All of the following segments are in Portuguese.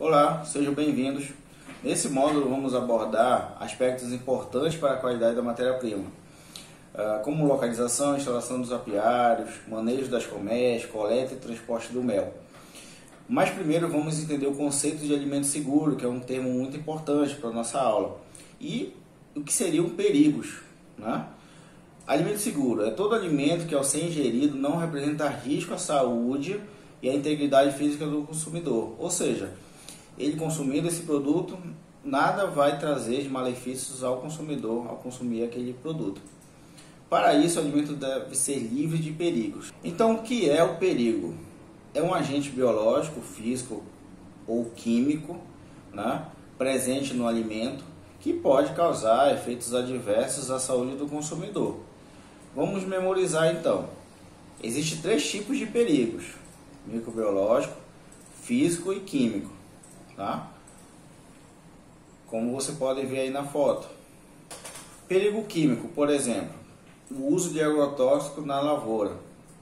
Olá, sejam bem-vindos. Nesse módulo vamos abordar aspectos importantes para a qualidade da matéria-prima, como localização e instalação dos apiários, manejo das colmeias, coleta e transporte do mel. Mas primeiro vamos entender o conceito de alimento seguro, que é um termo muito importante para a nossa aula, e o que seriam perigos, né? Alimento seguro é todo alimento que, ao ser ingerido, não representa risco à saúde e à integridade física do consumidor, ou seja, ele consumindo esse produto, nada vai trazer de malefícios ao consumidor ao consumir aquele produto. Para isso, o alimento deve ser livre de perigos. Então, o que é o perigo? É um agente biológico, físico ou químico, né, presente no alimento, que pode causar efeitos adversos à saúde do consumidor. Vamos memorizar então. Existem 3 tipos de perigos: microbiológico, físico e químico. Tá? Como você pode ver aí na foto. Perigo químico, por exemplo, o uso de agrotóxico na lavoura.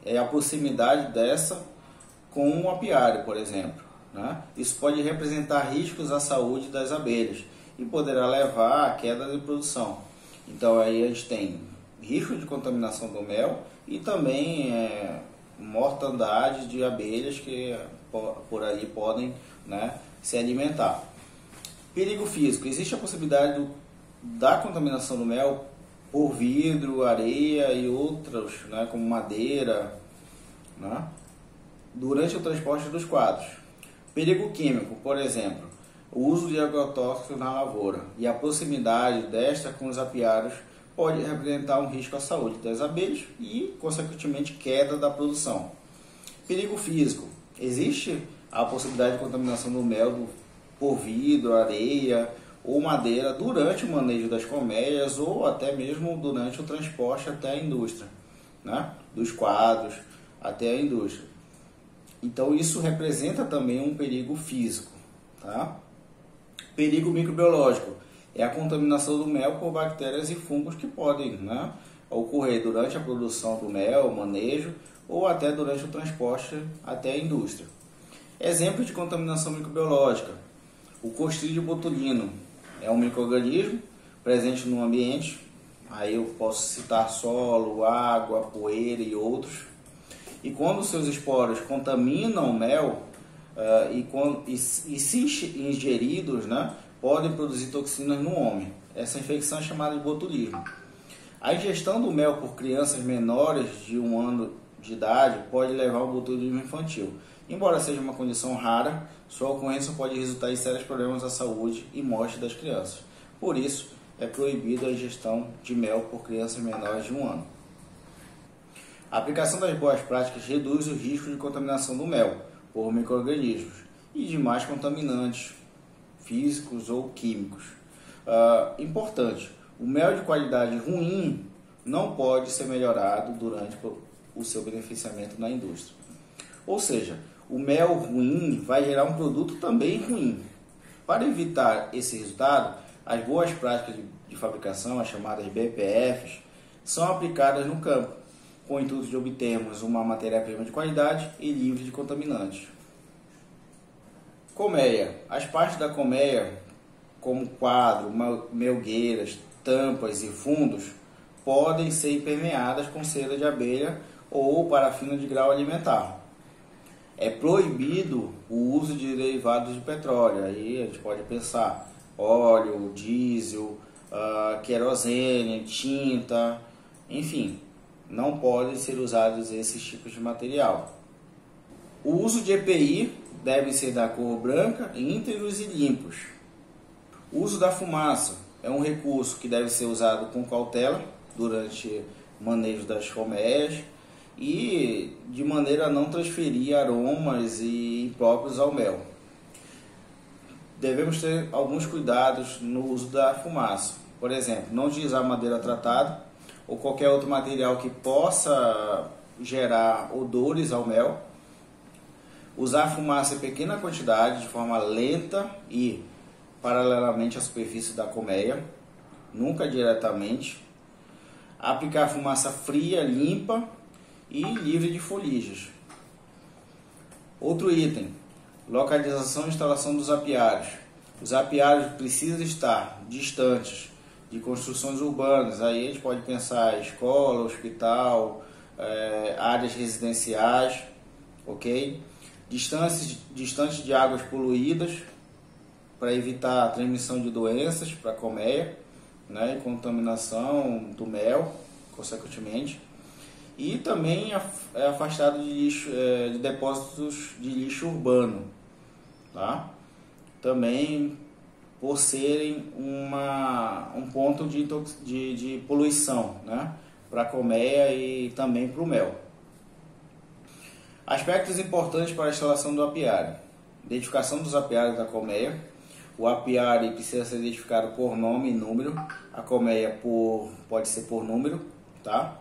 É a proximidade dessa com um apiário, por exemplo, né? Isso pode representar riscos à saúde das abelhas e poderá levar à queda de produção. Então aí a gente tem risco de contaminação do mel e também mortandade de abelhas que por ali podem, né, se alimentar. Perigo físico: existe a possibilidade da contaminação do mel por vidro, areia e outros, né, como madeira, né, durante o transporte dos quadros. Perigo químico, por exemplo, o uso de agrotóxicos na lavoura e a proximidade desta com os apiários pode representar um risco à saúde das abelhas e, consequentemente, queda da produção. Perigo físico: existe a possibilidade de contaminação do mel por vidro, areia ou madeira durante o manejo das colmeias ou até mesmo durante o transporte até a indústria, né? Dos quadros até a indústria. Então isso representa também um perigo físico, tá? Perigo microbiológico é a contaminação do mel por bactérias e fungos que podem, né, ocorrer durante a produção do mel, manejo ou até durante o transporte até a indústria. Exemplos de contaminação microbiológica: o Clostridium botulino é um micro-organismo presente no ambiente, aí eu posso citar solo, água, poeira e outros, e quando seus esporos contaminam o mel e se ingeridos, né, podem produzir toxinas no homem. Essa infecção é chamada de botulismo. A ingestão do mel por crianças menores de 1 ano de idade pode levar ao botulismo infantil. Embora seja uma condição rara, sua ocorrência pode resultar em sérios problemas à saúde e morte das crianças. Por isso, é proibida a ingestão de mel por crianças menores de 1 ano. A aplicação das boas práticas reduz o risco de contaminação do mel por micro-organismos e demais contaminantes físicos ou químicos. Importante: o mel de qualidade ruim não pode ser melhorado durante o seu beneficiamento na indústria. Ou seja, o mel ruim vai gerar um produto também ruim. Para evitar esse resultado, as boas práticas de fabricação, as chamadas BPFs, são aplicadas no campo, com o intuito de obtermos uma matéria-prima de qualidade e livre de contaminantes. Colmeia. As partes da colmeia, como quadro, melgueiras, tampas e fundos, podem ser impermeadas com cera de abelha ou parafina de grau alimentar. É proibido o uso de derivados de petróleo. Aí a gente pode pensar óleo, diesel, querosene, tinta, enfim, não podem ser usados esses tipos de material. O uso de EPI deve ser da cor branca, íntegros e limpos. O uso da fumaça é um recurso que deve ser usado com cautela durante o manejo das colmeias e de maneira a não transferir aromas impróprios ao mel. Devemos ter alguns cuidados no uso da fumaça. Por exemplo, não utilizar madeira tratada ou qualquer outro material que possa gerar odores ao mel. Usar a fumaça em pequena quantidade, de forma lenta e paralelamente à superfície da colmeia, nunca diretamente. Aplicar fumaça fria, limpa e livre de folígeos. Outro item: Localização e instalação dos apiários. Os apiários precisam estar distantes de construções urbanas. Aí a gente pode pensar em escola, hospital, áreas residenciais, ok? Distantes de águas poluídas, para evitar a transmissão de doenças para a colmeia, né, e contaminação do mel, consequentemente. E também é afastado de lixo, de depósitos de lixo urbano, tá? Também por serem um ponto de poluição, né, para a colmeia e também para o mel. Aspectos importantes para a instalação do apiário: identificação dos apiários da colmeia. O apiário precisa ser identificado por nome e número. A colmeia pode ser por número, tá?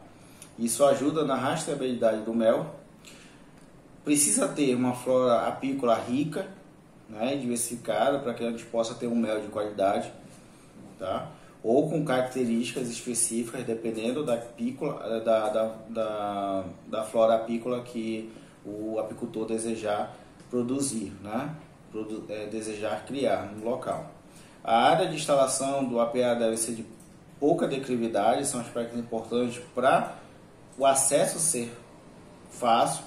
Isso ajuda na rastreabilidade do mel. Precisa ter uma flora apícola rica, né, diversificada, para que a gente possa ter um mel de qualidade, tá? Ou com características específicas, dependendo da apícola, da flora apícola que o apicultor desejar produzir, né? Desejar criar no local. A área de instalação do apiário deve ser de pouca declividade, são aspectos importantes para o acesso ser fácil,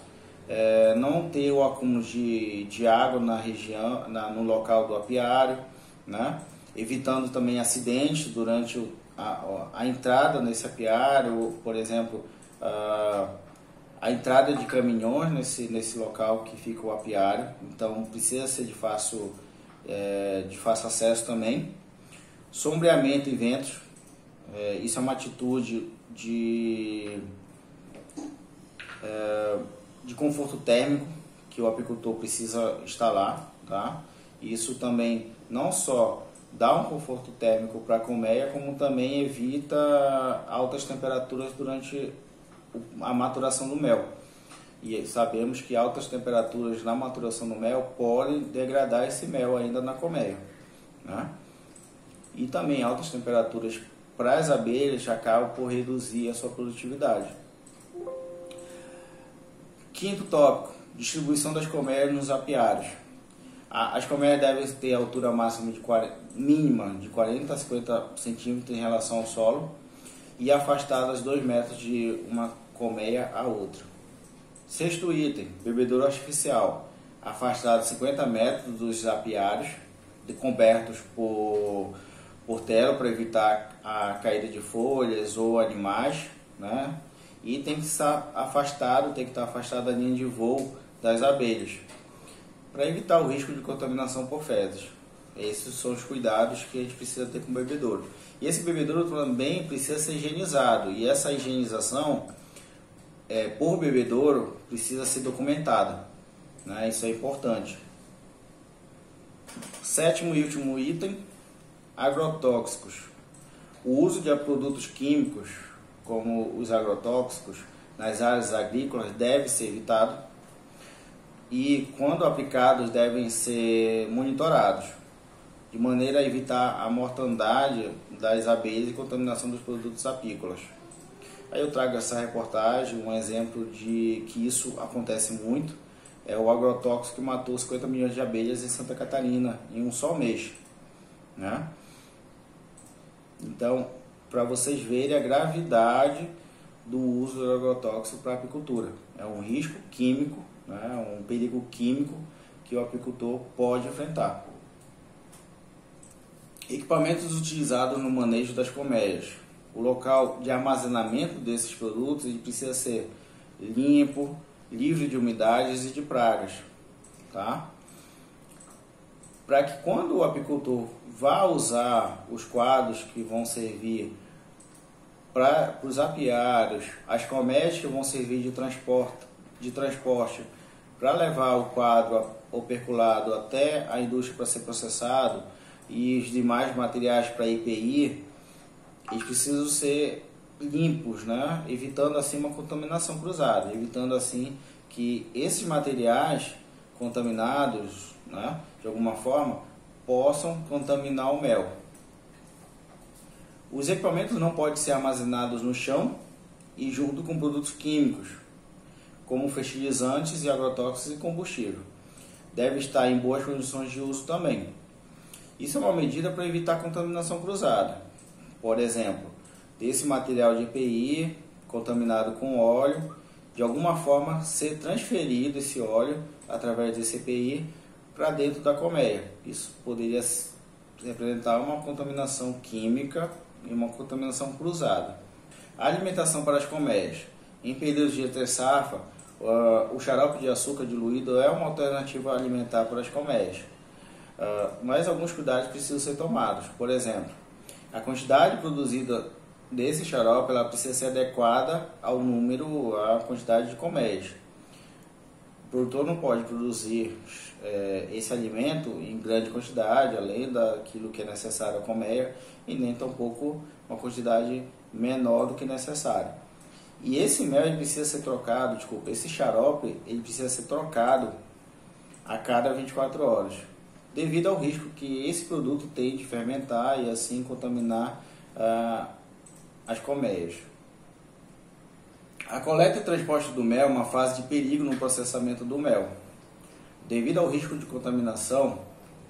não ter o acúmulo de água na região, no local do apiário, né? Evitando também acidentes durante a entrada nesse apiário, por exemplo, a entrada de caminhões nesse local que fica o apiário. Então precisa ser de fácil acesso também. Sombreamento e ventos, isso é uma atitude de conforto térmico que o apicultor precisa instalar, tá? Isso também não só dá um conforto térmico para a colmeia, como também evita altas temperaturas durante a maturação do mel. E sabemos que altas temperaturas na maturação do mel podem degradar esse mel ainda na colmeia, né? E também altas temperaturas para as abelhas acabam por reduzir a sua produtividade. Quinto tópico: distribuição das colmeias nos apiários. As colmeias devem ter altura máxima mínima de 40 a 50 centímetros em relação ao solo e afastadas 2 metros de uma colmeia a outra. Sexto item: bebedouro artificial, afastado 50 metros dos apiários, cobertos por tela para evitar a caída de folhas ou animais, né? E tem que estar afastado da linha de voo das abelhas, para evitar o risco de contaminação por fezes. Esses são os cuidados que a gente precisa ter com o bebedouro. E esse bebedouro também precisa ser higienizado, e essa higienização por bebedouro precisa ser documentada, né? Isso é importante. Sétimo e último item: agrotóxicos. O uso de produtos químicos, como os agrotóxicos, nas áreas agrícolas deve ser evitado, e quando aplicados devem ser monitorados, de maneira a evitar a mortandade das abelhas e contaminação dos produtos apícolas. Aí eu trago essa reportagem, um exemplo de que isso acontece muito, é o agrotóxico que matou 50 milhões de abelhas em Santa Catarina em um só mês, né? Então, para vocês verem a gravidade do uso do agrotóxico para a apicultura. É um risco químico, né? Um perigo químico que o apicultor pode enfrentar. Equipamentos utilizados no manejo das colmeias. O local de armazenamento desses produtos ele precisa ser limpo, livre de umidades e de pragas, tá? Para que quando o apicultor vá usar os quadros que vão servir para os apiários, as colmeias que vão servir de transporte para levar o quadro operculado até a indústria para ser processado e os demais materiais para IPI, eles precisam ser limpos, né? Evitando assim uma contaminação cruzada, evitando assim que esses materiais contaminados, né, de alguma forma, possam contaminar o mel. Os equipamentos não podem ser armazenados no chão e junto com produtos químicos, como fertilizantes e agrotóxicos e combustível. deve estar em boas condições de uso também. Isso é uma medida para evitar contaminação cruzada. Por exemplo, esse material de EPI contaminado com óleo, de alguma forma ser transferido esse óleo através desse EPI para dentro da colmeia. Isso poderia representar uma contaminação química e uma contaminação cruzada. A alimentação para as colmeias. Em períodos de entre-safra, o xarope de açúcar diluído é uma alternativa alimentar para as colmeias. Mas alguns cuidados precisam ser tomados. Por exemplo, a quantidade produzida desse xarope ela precisa ser adequada ao número, à quantidade de colmeias. O produtor não pode produzir esse alimento em grande quantidade, além daquilo que é necessário à colmeia, e nem tampouco uma quantidade menor do que necessário. E esse mel ele precisa ser trocado, esse xarope ele precisa ser trocado a cada 24 horas, devido ao risco que esse produto tem de fermentar e assim contaminar as colmeias. A coleta e transporte do mel é uma fase de perigo no processamento do mel. Devido ao risco de contaminação,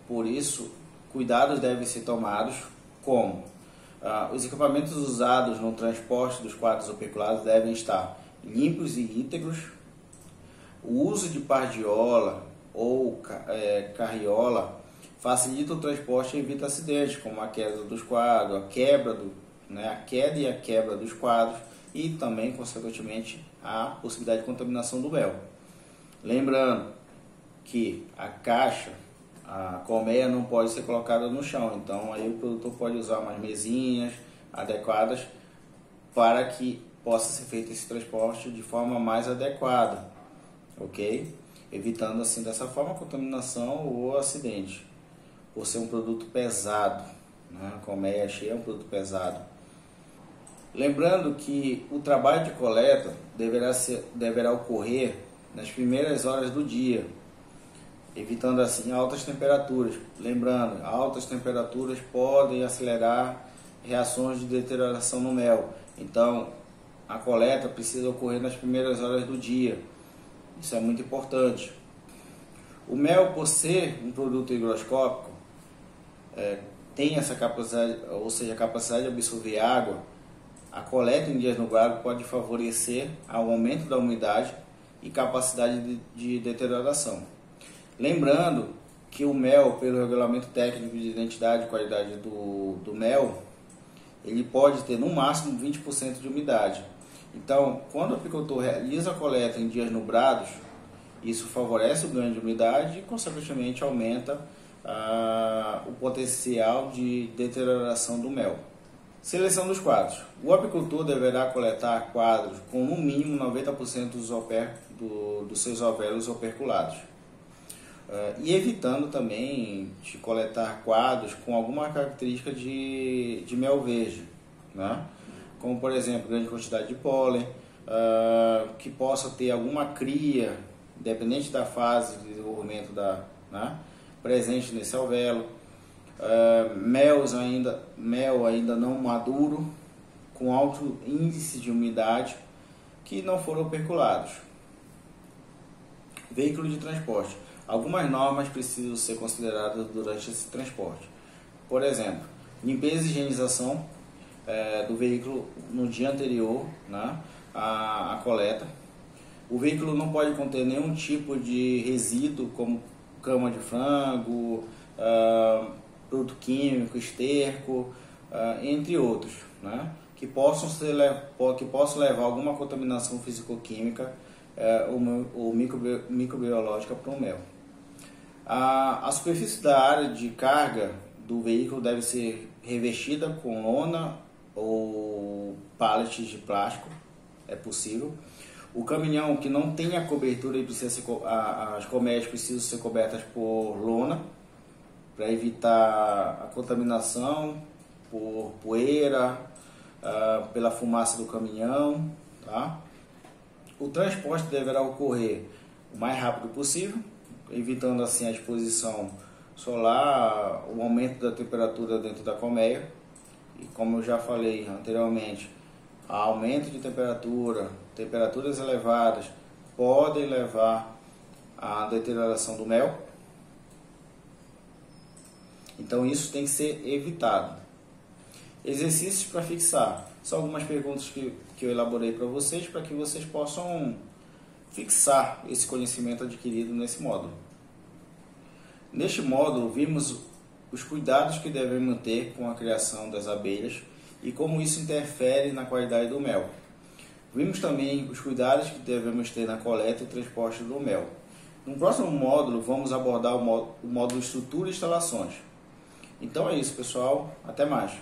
por isso, cuidados devem ser tomados, como os equipamentos usados no transporte dos quadros operculados devem estar limpos e íntegros. O uso de pardiola ou carriola facilita o transporte e evita acidentes, como a queda dos quadros, a queda e a quebra dos quadros, e também, consequentemente, a possibilidade de contaminação do mel. Lembrando que a colmeia não pode ser colocada no chão, então aí o produtor pode usar umas mesinhas adequadas para que possa ser feito esse transporte de forma mais adequada, ok? Evitando assim dessa forma a contaminação ou acidente, por ser um produto pesado, né? A colmeia cheia é um produto pesado. Lembrando que o trabalho de coleta deverá ocorrer nas primeiras horas do dia, evitando assim altas temperaturas. Lembrando, altas temperaturas podem acelerar reações de deterioração no mel. Então, a coleta precisa ocorrer nas primeiras horas do dia. Isso é muito importante. O mel, por ser um produto higroscópico, tem essa capacidade, ou seja, a capacidade de absorver água. A coleta em dias nublados pode favorecer ao aumento da umidade e capacidade de deterioração. Lembrando que o mel, pelo regulamento técnico de identidade e qualidade do mel, ele pode ter no máximo 20% de umidade. Então, quando o apicultor realiza a coleta em dias nubrados, isso favorece o ganho de umidade e, consequentemente, aumenta o potencial de deterioração do mel. Seleção dos quadros. O apicultor deverá coletar quadros com no mínimo 90% dos seus ovélos operculados. E evitando também de coletar quadros com alguma característica de mel verde, né? Como por exemplo, grande quantidade de pólen, que possa ter alguma cria, independente da fase de desenvolvimento presente nesse alvéolo. Mel ainda não maduro, com alto índice de umidade, que não foram operculados. Veículo de transporte. Algumas normas precisam ser consideradas durante esse transporte. Por exemplo, limpeza e higienização do veículo no dia anterior, né, à coleta. O veículo não pode conter nenhum tipo de resíduo, como cama de frango, produto químico, esterco, entre outros, né, que possam levar a alguma contaminação físico-química ou microbiológica para o mel. A superfície da área de carga do veículo deve ser revestida com lona ou pallets de plástico, é possível. O caminhão que não tenha cobertura, as colmeias precisam ser cobertas por lona, para evitar a contaminação por poeira, pela fumaça do caminhão, tá? O transporte deverá ocorrer o mais rápido possível, evitando assim a exposição solar, o aumento da temperatura dentro da colmeia. E como eu já falei anteriormente, aumento de temperaturas elevadas podem levar à deterioração do mel. Então isso tem que ser evitado. Exercícios para fixar. São algumas perguntas que eu elaborei para vocês, para que vocês possam fixar esse conhecimento adquirido nesse módulo. Neste módulo, vimos os cuidados que devemos ter com a criação das abelhas e como isso interfere na qualidade do mel. Vimos também os cuidados que devemos ter na coleta e transporte do mel. No próximo módulo, vamos abordar o módulo estrutura e instalações. Então é isso, pessoal. Até mais.